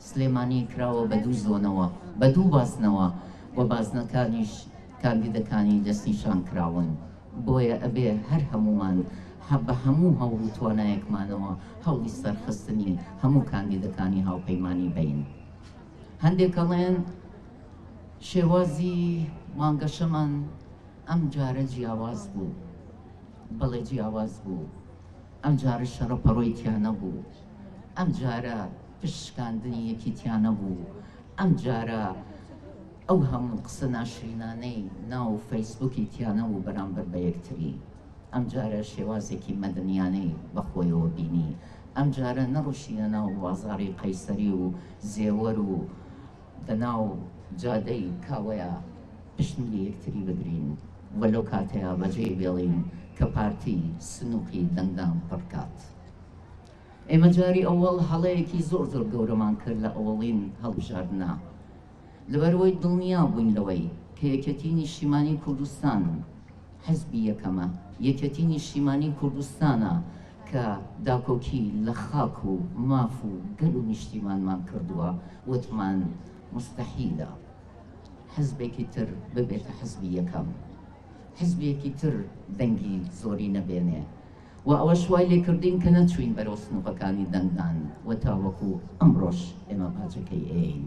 سلێمانی کراوە بە دوو زۆنەوە بە دوو باسنەوە و بازنەکانیش کاندیدەکانی دەستنیشان کراون بۆیە ئەبێ هەر هەمومان بە هەموو هەوڵ و توانایەکمانەوە هەوڵی سەرخستنی هەموو کاندیدەکانی هاوپەیمانی بین. هەندێک ئەڵێن شێوازی مانگەشەمان ئەم جارە جیاواز بوو، بەڵێ جیاواز بوو، ئەم جارە شەڕەپەڕۆی تیانە بوو، ئەم جارە پشکاندنی یەکیتیانە بوو، ئەم جارە ئەو هەموو قسە ناشرینانەی ناو فەیسبووکی تیانە و بەرامبەر بە یەکتری، ئەم جارە شێوازێکی مەدەنیانەی بەخۆیەوە بینی، ئەم جارە نەڕۆشینە ناو بازاڕی قەیسەری و زێوەر و دەناو جادەی کاوەیە پشتنی یەکتری بگرین وەلو کاتەیە بەجێ بێڵین کە پارتی سنووقی دەنگدان پڕکات. ئێمە جاری ئەوەڵ هەڵەیەکی زۆر زۆر گەورەمان کرد لە ئەوەڵین هەڵبژاردنا لەبەرەوەی دڵنیا بووین لەوەی کە یەکەتی نیشتیمانی کوردستان حزبی یەکەمە، یەکەتی نیشتیمانی کوردستانە کە داکۆکی لە خاک و ماف و گەل و نیشتیمانمان کردووە وتمان مستەحیلە حزبێکی تر ببێتە حزبی یەکەم، حزبێکی تر دەنگی زۆری نەبێنێ و ئەوە شوای لێکردین کە نەچوین بەرەو سنووقەکانی دەنگدان و تاوەکو ئەمڕۆژ ئێمە پاچەکەی ئێین.